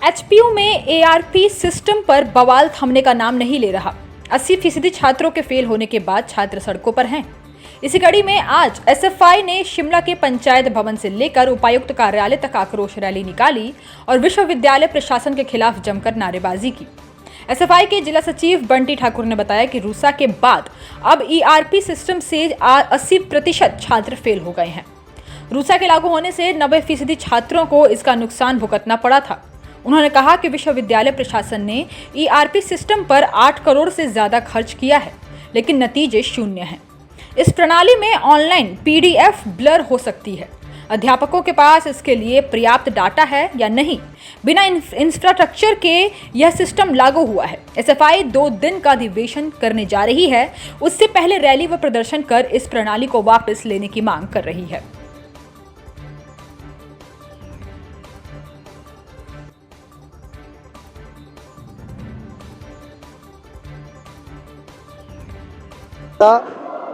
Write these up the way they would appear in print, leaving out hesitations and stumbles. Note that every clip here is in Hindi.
एचपीयू में एआरपी सिस्टम पर बवाल थमने का नाम नहीं ले रहा। 80% छात्रों के फेल होने के बाद छात्र सड़कों पर हैं। इसी कड़ी में आज एसएफआई ने शिमला के पंचायत भवन से लेकर उपायुक्त कार्यालय तक आक्रोश रैली निकाली और विश्वविद्यालय प्रशासन के खिलाफ जमकर नारेबाजी की। एसएफआई के जिला सचिव बंटी ठाकुर ने बताया कि रूसा के बाद अब ईआरपी सिस्टम से 80% छात्र फेल हो गए हैं। रूसा के लागू होने से 90% छात्रों को इसका नुकसान भुगतना पड़ा था। उन्होंने कहा कि विश्वविद्यालय प्रशासन ने ईआरपी सिस्टम पर 8 करोड़ से ज्यादा खर्च किया है, लेकिन नतीजे शून्य हैं। इस प्रणाली में ऑनलाइन पीडीएफ ब्लर हो सकती है। अध्यापकों के पास इसके लिए पर्याप्त डाटा है या नहीं, बिना इंफ्रास्ट्रक्चर के यह सिस्टम लागू हुआ है। एसएफआई 2 दिन का अधिवेशन करने जा रही है। उससे पहले रैली व प्रदर्शन कर इस प्रणाली को वापस लेने की मांग कर रही है।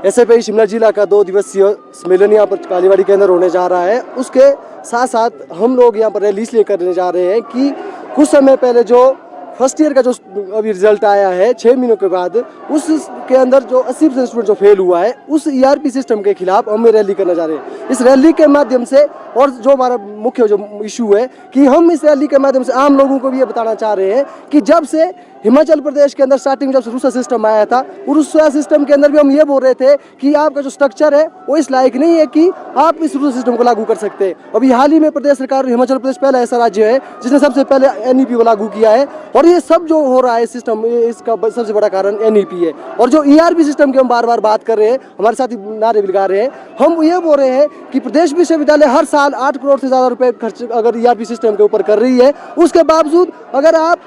एसएफआई शिमला जिला का 2 दिवसीय सम्मेलन यहाँ पर कालीवाड़ी के अंदर होने जा रहा है। उसके साथ साथ हम लोग यहाँ पर रैली इसलिए करने जा रहे हैं कि कुछ समय पहले जो फर्स्ट ईयर का जो अभी रिजल्ट आया है 6 महीनों के बाद, उसके अंदर जो 80% स्टूडेंट जो फेल हुआ है, उस ईआरपी सिस्टम के खिलाफ हम रैली करने जा रहे हैं। इस रैली के माध्यम से, और जो हमारा मुख्य जो इशू है कि हम इस रैली के माध्यम से आम लोगों को भी ये बताना चाह रहे हैं कि जब से हिमाचल प्रदेश के अंदर स्टार्टिंग जब से रूसा सिस्टम आया था, रूसा सिस्टम के अंदर भी हम ये बोल रहे थे कि आपका जो स्ट्रक्चर है वो इस लायक नहीं है कि आप इस रूसा सिस्टम को लागू कर सकते हैं। अभी हाल ही में प्रदेश सरकार, हिमाचल प्रदेश पहला ऐसा राज्य है जिसने सबसे पहले एनईपी को लागू किया है, और ये सब जो हो रहा है सिस्टम, इसका सबसे बड़ा कारण एनईपी है। और जो ईआरपी सिस्टम की हम बार बार बात कर रहे हैं, हमारे साथी नारे भी लगा रहे हैं, हम ये बोल रहे हैं कि प्रदेश विश्वविद्यालय हर साल 8 करोड़ से ज़्यादा रुपए खर्च अगर ईआरपी सिस्टम के ऊपर कर रही है, उसके बावजूद अगर आप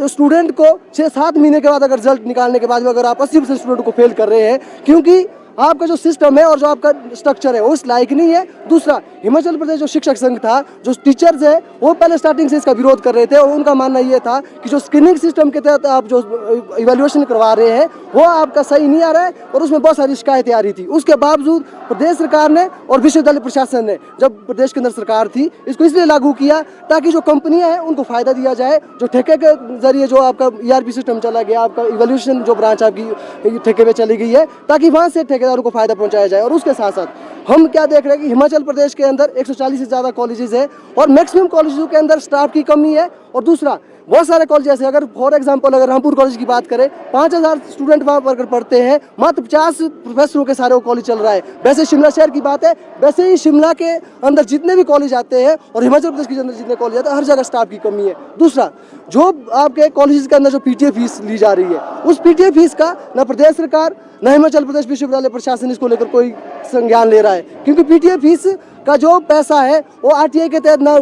स्टूडेंट को 6-7 महीने के बाद अगर रिजल्ट निकालने के बाद भी अगर आप 80% स्टूडेंट को फेल कर रहे हैं, क्योंकि आपका जो सिस्टम है और जो आपका स्ट्रक्चर है वो इस लायक नहीं है। दूसरा, हिमाचल प्रदेश जो शिक्षक संघ था, जो टीचर्स है, वो पहले स्टार्टिंग से इसका विरोध कर रहे थे और उनका मानना ये था कि जो स्क्रीनिंग सिस्टम के तहत आप जो इवैल्यूएशन करवा रहे हैं वो आपका सही नहीं आ रहा है, और उसमें बहुत सारी शिकायतें आ रही थी। उसके बावजूद प्रदेश सरकार ने और विश्वविद्यालय प्रशासन ने, जब प्रदेश के अंदर सरकार थी, इसको इसलिए लागू किया ताकि जो कंपनियां हैं उनको फायदा दिया जाए। जो ठेके के जरिए जो आपका ईआरपी सिस्टम चला गया, आपका इवैल्यूएशन जो ब्रांच आपकी ठेके में चली गई है, ताकि वहाँ से ठेकेदारों को फायदा पहुंचाया जाए। और उसके साथ साथ हम क्या देख रहे हैं कि हिमाचल प्रदेश के अंदर 140 से ज़्यादा कॉलेजेस है और मैक्सिमम कॉलेजों के अंदर स्टाफ की कमी है। और दूसरा, बहुत सारे कॉलेज जैसे अगर फॉर एग्जांपल अगर रामपुर कॉलेज की बात करें, 5000 स्टूडेंट वहाँ पर पढ़ते हैं, मात्र 50 प्रोफेसरों के सारे वो कॉलेज चल रहा है। वैसे शिमला शहर की बात है, वैसे ही शिमला के अंदर जितने भी कॉलेज आते हैं और हिमाचल प्रदेश के अंदर जितने कॉलेज आते हैं, हर जगह स्टाफ की कमी है। दूसरा, जो आपके कॉलेज के अंदर जो पीटीए फीस ली जा रही है, उस पीटीए फीस का न प्रदेश सरकार न हिमाचल प्रदेश विश्वविद्यालय प्रशासन इसको लेकर कोई संज्ञान ले रहा है, क्योंकि पीटीए फीस का जो पैसा है वो आरटीआई के तहत ना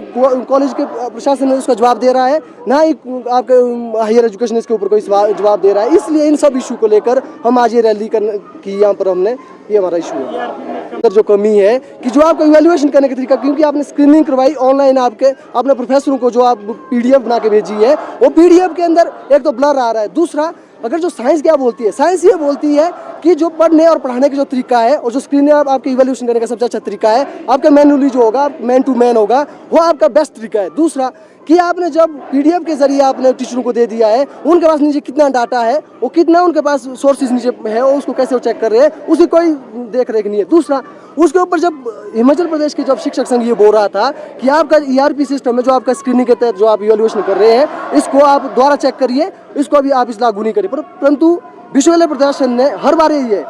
कॉलेज के प्रशासन उसका जवाब दे रहा है, ना ही आपके हायर एजुकेशन इसके ऊपर कोई जवाब दे रहा है। इसलिए इन सब इशू को लेकर हम आज ये रैली की यहाँ पर हमने, ये हमारा इशू है। जो कमी है कि जो आपका इवैल्यूएशन करने का तरीका, क्योंकि आपने स्क्रीनिंग करवाई ऑनलाइन, आपने प्रोफेसरों को जो आप पीडीएफ बना के भेजी है, वो पीडीएफ के अंदर एक तो ब्लर आ रहा है। दूसरा, अगर जो साइंस क्या बोलती है, साइंस ये बोलती है कि जो पढ़ने और पढ़ाने का जो तरीका है और जो स्क्रीन आपके इवैल्यूएशन करने का सबसे अच्छा तरीका है, आपका मैनुअली जो होगा, मैन टू मैन होगा, वो आपका बेस्ट तरीका है। दूसरा, कि आपने जब पीडीएफ के जरिए आपने टीचरों को दे दिया है, उनके पास नीचे कितना डाटा है, वो कितना उनके पास सोर्सेज नीचे है, और उसको कैसे वो चेक कर रहे हैं, उसकी कोई देख रेख नहीं है। दूसरा, उसके ऊपर जब हिमाचल प्रदेश के जब शिक्षक संघ ये बोल रहा था कि आपका ईआरपी सिस्टम है, जो आपका स्क्रीनिंग के तहत जो आप इवैल्यूएशन कर रहे हैं, इसको आप दोबारा चेक करिए, इसको अभी आप इस लागू नहीं करिए। परंतु विश्वविद्यालय प्रशासन ने हर बार यही है,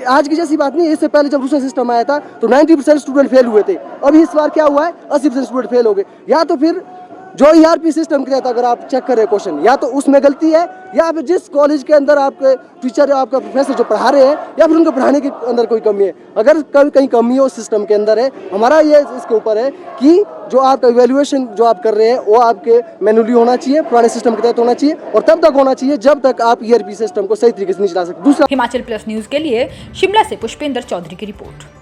आज की जैसी बात नहीं है, इससे पहले जब रूसा सिस्टम आया था तो 90% स्टूडेंट फेल हुए थे। अभी इस बार क्या हुआ है, 80% स्टूडेंट फेल हो गए। या तो फिर जो ईआरपी सिस्टम के तहत अगर आप चेक कर रहे हैं क्वेश्चन, या तो उसमें गलती है, या फिर जिस कॉलेज के अंदर आपके टीचर, आपका प्रोफेसर जो पढ़ा रहे हैं, या फिर उनके पढ़ाने के अंदर कोई कमी है। अगर कहीं कमी हो सिस्टम के अंदर है, हमारा ये इसके ऊपर है कि जो आपका इवैल्यूएशन जो आप कर रहे हैं वो आपके मैनुअली होना चाहिए, पुराने सिस्टम के तहत होना चाहिए, और तब तक होना चाहिए जब तक आप ईआरपी सिस्टम को सही तरीके से नहीं चला सकते। दूसरा, हिमाचल प्लस न्यूज के लिए शिमला से पुष्पेंद्र चौधरी की रिपोर्ट।